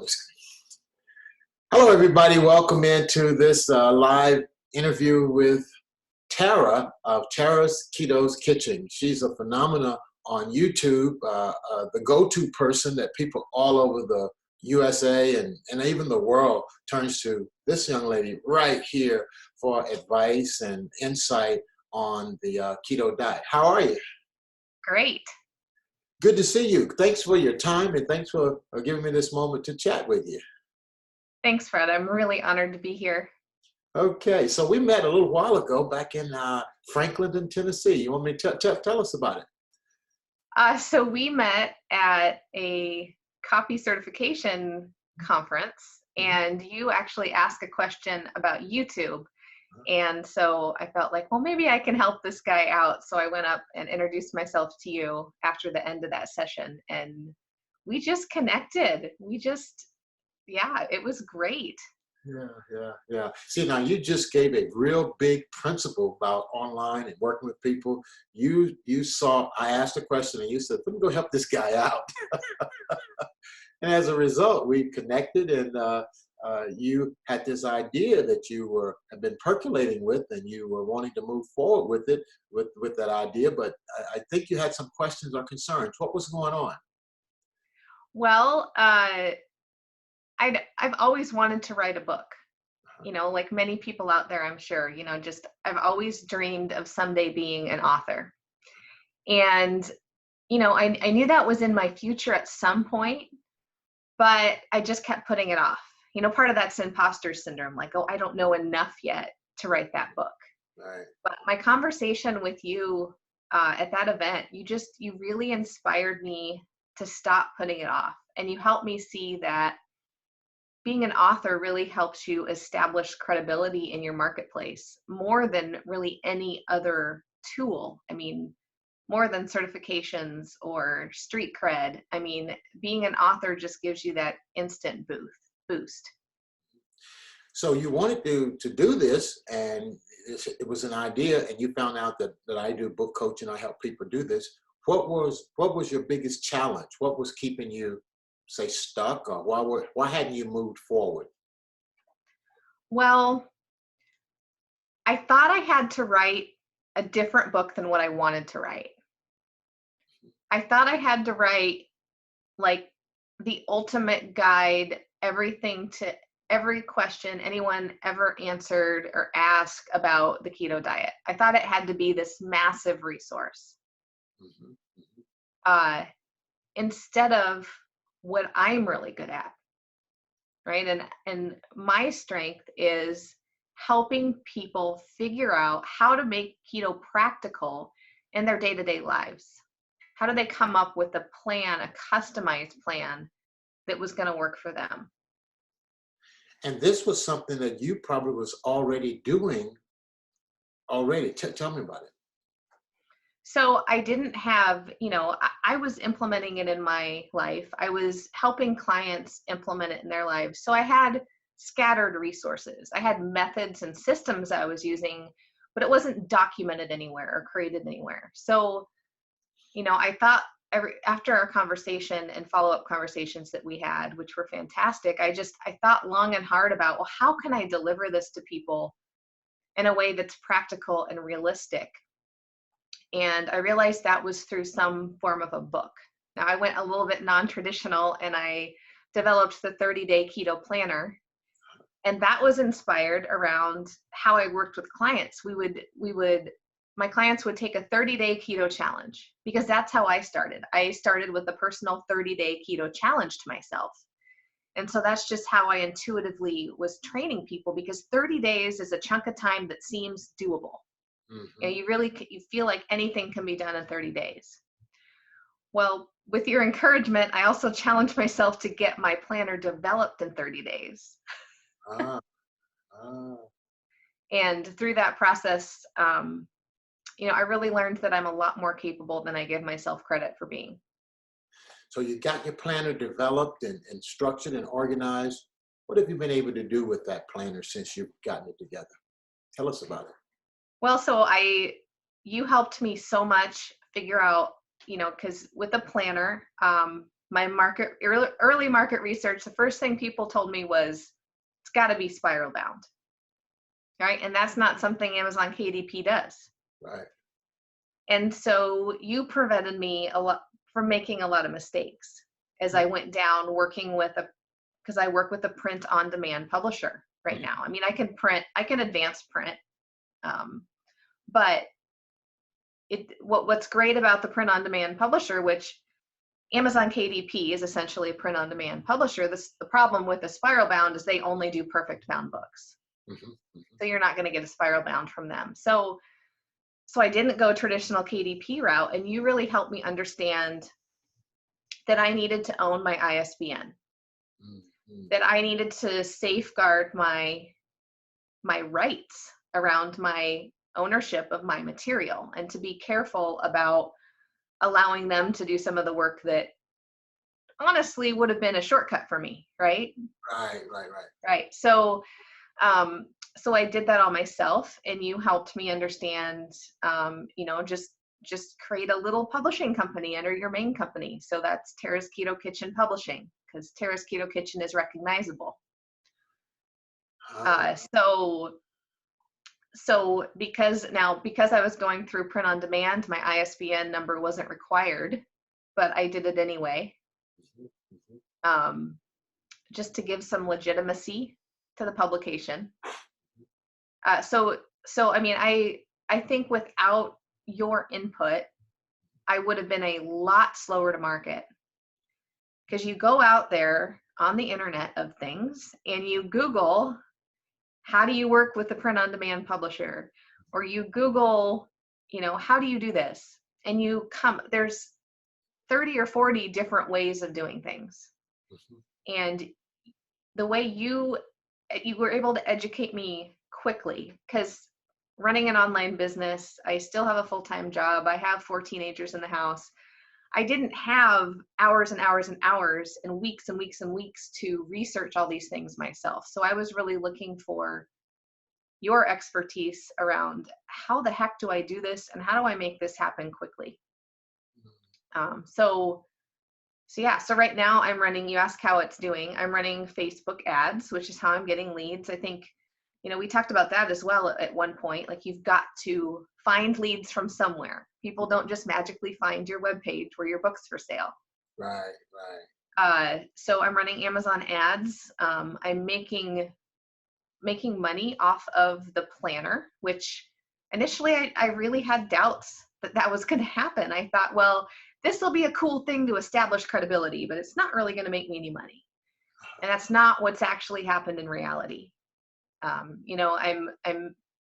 this. Hello, everybody. Welcome into this live interview with Tara of Tara's Keto's Kitchen. She's a phenomena on YouTube, the go-to person that people all over the USA and even the world turns to this young lady right here for advice and insight on the keto diet. How are you? Great. Good to see you. Thanks for your time and thanks for giving me this moment to chat with you. Thanks, Fred. I'm really honored to be here. Okay, so we met a little while ago back in Franklin, Tennessee. You want me to tell us about it? So we met at a coffee certification conference, and you actually asked a question about YouTube. And so I felt like, well, maybe I can help this guy out. So I went up and introduced myself to you after the end of that session, and we just connected. Yeah, it was great. Yeah. See, now you just gave a real big principle about online and working with people. You saw, I asked a question and you said, let me go help this guy out. And as a result, we connected and you had this idea that you have been percolating with and you were wanting to move forward with it, with that idea. But I think you had some questions or concerns. What was going on? Well, I've always wanted to write a book, like many people out there, I'm sure, I've always dreamed of someday being an author. And, I knew that was in my future at some point, but I just kept putting it off. Part of that's imposter syndrome, like, oh, I don't know enough yet to write that book. Right. But my conversation with you at that event, you really inspired me to stop putting it off. And you helped me see that being an author really helps you establish credibility in your marketplace more than really any other tool. I mean, more than certifications or street cred. I mean, being an author just gives you that instant boost. So you wanted to do this, and it was an idea, and you found out that I do book coaching. I help people do this. What was your biggest challenge? What was keeping you, say, stuck, or why hadn't you moved forward? Well, I thought I had to write a different book than what I wanted to write. I thought I had to write like the ultimate guide, everything to every question anyone ever answered or asked about the keto diet. I thought it had to be this massive resource. Instead of what I'm really good at, right? And my strength is helping people figure out how to make keto practical in their day-to-day lives. How do they come up with a plan, a customized plan that was going to work for them? And this was something that you probably was already doing already. Tell me about it. So I didn't have, I was implementing it in my life. I was helping clients implement it in their lives. So I had scattered resources. I had methods and systems I was using, but it wasn't documented anywhere or created anywhere. So, I thought after our conversation and follow-up conversations that we had, which were fantastic, I thought long and hard about, well, how can I deliver this to people in a way that's practical and realistic? And I realized that was through some form of a book. Now I went a little bit non-traditional and I developed the 30-day keto planner. And that was inspired around how I worked with clients. My clients would take a 30-day keto challenge because that's how I started. I started with a personal 30-day keto challenge to myself. And so that's just how I intuitively was training people, because 30 days is a chunk of time that seems doable. You feel like anything can be done in 30 days. Well, with your encouragement, I also challenged myself to get my planner developed in 30 days. And through that process, I really learned that I'm a lot more capable than I give myself credit for being. So you got your planner developed and structured and organized. What have you been able to do with that planner since you've gotten it together? Tell us about it. Well, so you helped me so much figure out, because with a planner, my early market research, the first thing people told me was, it's got to be spiral bound, right? And that's not something Amazon KDP does. Right. And so you prevented me a lot from making a lot of mistakes as I went down working with because I work with a print on demand publisher right now. I mean, I can advance print, but what's great about the print on demand publisher, which Amazon KDP is essentially a print on demand publisher. The problem with the spiral bound is they only do perfect bound books. So you're not going to get a spiral bound from them. So I didn't go traditional KDP route, and you really helped me understand that I needed to own my ISBN, that I needed to safeguard my rights around my ownership of my material, and to be careful about allowing them to do some of the work that honestly would have been a shortcut for me, right? Right. So I did that all myself, and you helped me understand, just create a little publishing company under your main company. So that's Tara's Keto Kitchen Publishing, because Tara's Keto Kitchen is recognizable. So because I was going through print on demand, my ISBN number wasn't required, but I did it anyway, just to give some legitimacy to the publication. So I mean, I think without your input, I would have been a lot slower to market, because you go out there on the internet of things and you Google, how do you work with the print on demand publisher? Or you Google, how do you do this? And there's 30 or 40 different ways of doing things. And the way you were able to educate me quickly, because running an online business, I still have a full-time job. I have 4 teenagers in the house. I didn't have hours and hours and hours and weeks and weeks and weeks to research all these things myself. So I was really looking for your expertise around, how the heck do I do this, and how do I make this happen quickly? So right now I'm running, you asked how it's doing. I'm running Facebook ads, which is how I'm getting leads. I think, we talked about that as well at one point. Like, you've got to find leads from somewhere. People don't just magically find your webpage where your book's for sale. Right. So I'm running Amazon ads. I'm making money off of the planner, which initially I really had doubts that was going to happen. I thought, well, this will be a cool thing to establish credibility, but it's not really going to make me any money. And that's not what's actually happened in reality.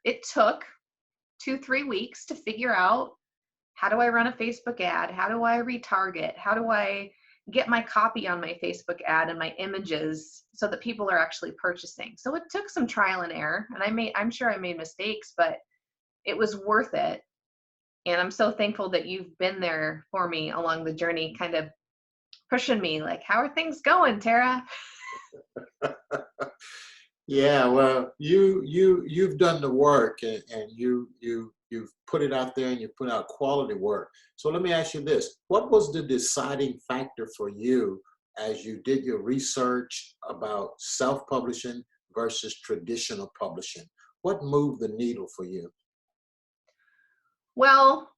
It took 2-3 weeks to figure out, how do I run a Facebook ad? How do I retarget? How do I get my copy on my Facebook ad and my images so that people are actually purchasing? So it took some trial and error, and I'm sure I made mistakes, but it was worth it. And I'm so thankful that you've been there for me along the journey, kind of pushing me like, how are things going, Tara? Yeah, well, you've done the work, and you've put it out there, and you put out quality work. So let me ask you this: what was the deciding factor for you as you did your research about self-publishing versus traditional publishing? What moved the needle for you? Well,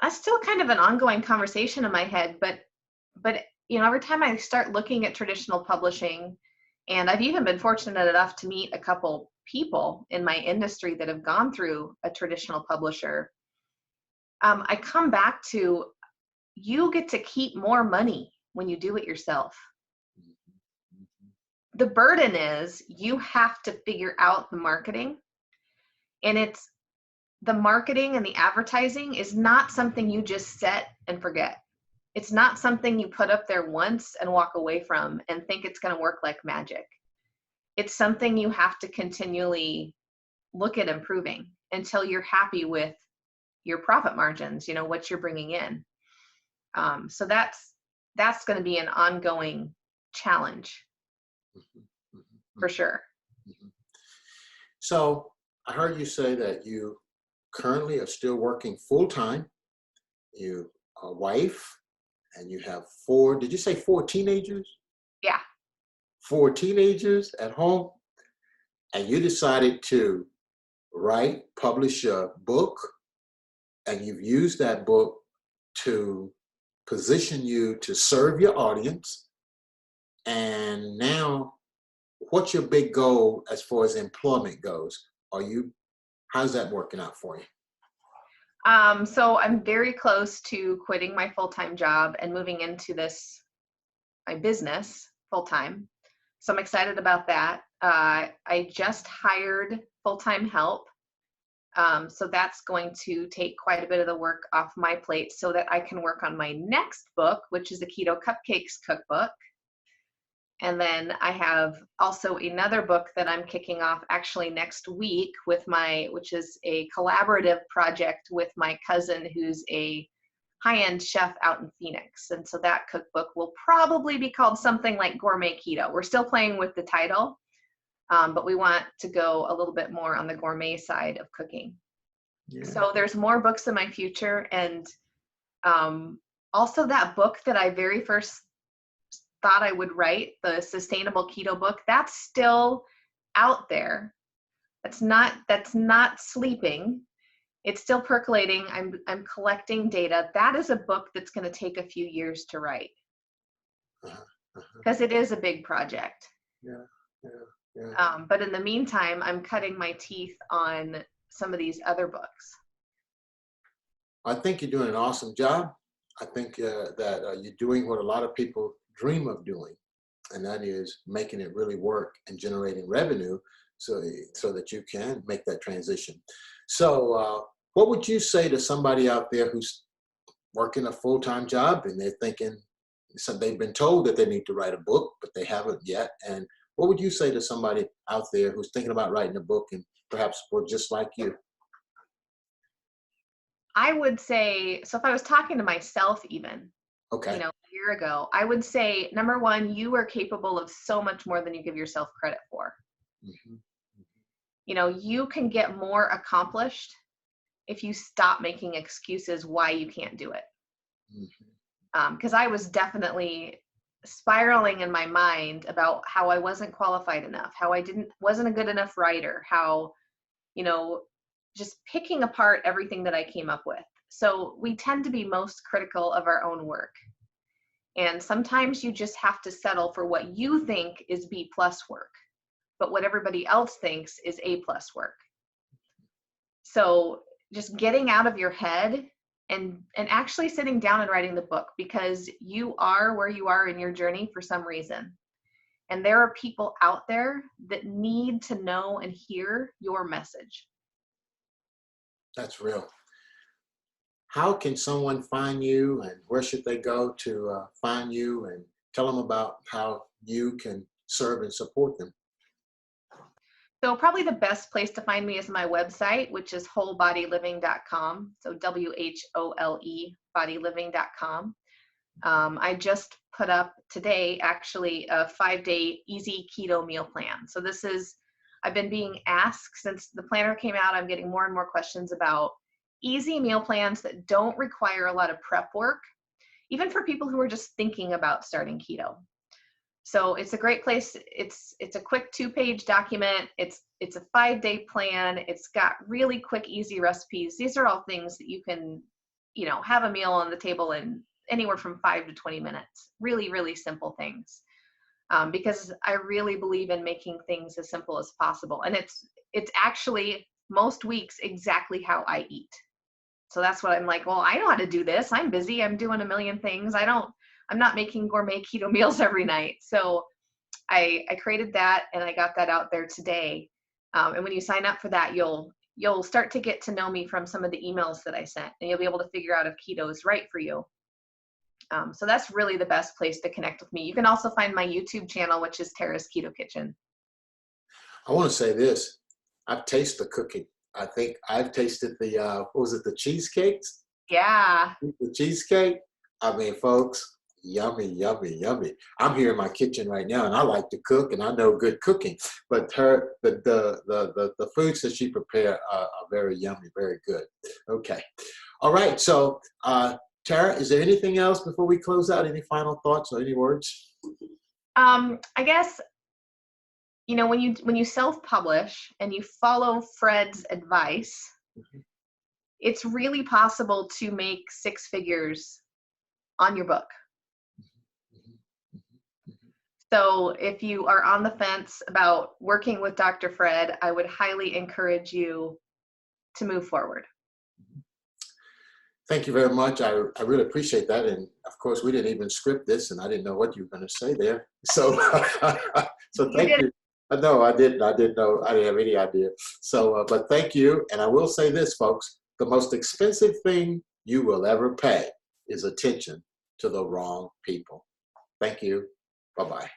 that's still kind of an ongoing conversation in my head, but every time I start looking at traditional publishing, and I've even been fortunate enough to meet a couple people in my industry that have gone through a traditional publisher, I come back to, you get to keep more money when you do it yourself. The burden is, you have to figure out the marketing, and the marketing and the advertising is not something you just set and forget. It's not something you put up there once and walk away from and think it's going to work like magic. It's something you have to continually look at improving until you're happy with your profit margins, what you're bringing in. So that's going to be an ongoing challenge for sure. So I heard you say that you currently are still working full-time. You are a wife. and you have four, did you say four teenagers? Yeah. Four teenagers at home, and you decided to write, publish a book, and you've used that book to position you to serve your audience. And now, what's your big goal as far as employment goes? How's that working out for you? So I'm very close to quitting my full-time job and moving into my business full-time. So I'm excited about that. I just hired full-time help. So that's going to take quite a bit of the work off my plate so that I can work on my next book, which is the Keto Cupcakes Cookbook. And then I have also another book that I'm kicking off actually next week which is a collaborative project with my cousin who's a high-end chef out in Phoenix. And so that cookbook will probably be called something like Gourmet Keto. We're still playing with the title, but we want to go a little bit more on the gourmet side of cooking. Yeah. So there's more books in my future. And also that book that I very first thought I would write, the Sustainable Keto book, that's still out there. That's not sleeping. It's still percolating. I'm collecting data. That is a book that's going to take a few years to write because it is a big project. Yeah. But in the meantime, I'm cutting my teeth on some of these other books. I think you're doing an awesome job. I think that you're doing what a lot of people dream of doing, and that is making it really work and generating revenue so that you can make that transition. So what would you say to somebody out there who's working a full-time job and they're thinking, so they've been told that they need to write a book, but they haven't yet? And what would you say to somebody out there who's thinking about writing a book and perhaps were just like you? I would say, so if I was talking to myself even, okay, a year ago, I would say, number one, you are capable of so much more than you give yourself credit for. Mm-hmm. You can get more accomplished if you stop making excuses why you can't do it. Because I was definitely spiraling in my mind about how I wasn't qualified enough, how I wasn't a good enough writer, how, just picking apart everything that I came up with. So we tend to be most critical of our own work. And sometimes you just have to settle for what you think is B+ work, but what everybody else thinks is A+ work. So just getting out of your head and actually sitting down and writing the book, because you are where you are in your journey for some reason. And there are people out there that need to know and hear your message. That's real. How can someone find you, and where should they go to find you, and tell them about how you can serve and support them? So probably the best place to find me is my website, which is wholebodyliving.com. So WHOLE bodyliving.com. I just put up today actually a 5-day easy keto meal plan. So I've been being asked since the planner came out, I'm getting more and more questions about easy meal plans that don't require a lot of prep work, even for people who are just thinking about starting keto. So it's a great place. It's a quick 2-page document. It's a 5-day plan. It's got really quick, easy recipes. These are all things that you can, have a meal on the table in anywhere from 5 to 20 minutes. Really, really simple things. Because I really believe in making things as simple as possible. And it's actually most weeks exactly how I eat. So that's what I'm like, well, I know how to do this. I'm busy. I'm doing a million things. I'm not making gourmet keto meals every night. So I created that and I got that out there today. And when you sign up for that, you'll start to get to know me from some of the emails that I sent, and you'll be able to figure out if keto is right for you. So that's really the best place to connect with me. You can also find my YouTube channel, which is Tara's Keto Kitchen. I want to say this. I've tasted the cooking. I think I've tasted the cheesecakes? Yeah. The cheesecake. I mean, folks, yummy, yummy, yummy. I'm here in my kitchen right now, and I like to cook, and I know good cooking. But the foods that she prepared are very yummy, very good. Okay. All right. So Tara, is there anything else before we close out? Any final thoughts or any words? I guess, you know, when you self-publish and you follow Fred's advice, it's really possible to make 6 figures on your book. So if you are on the fence about working with Dr. Fred, I would highly encourage you to move forward. Thank you very much. I really appreciate that. And of course, we didn't even script this, and I didn't know what you were going to say there. So, so thank you. No, I didn't. I didn't know. I didn't have any idea. So, but thank you. And I will say this, folks, the most expensive thing you will ever pay is attention to the wrong people. Thank you. Bye-bye.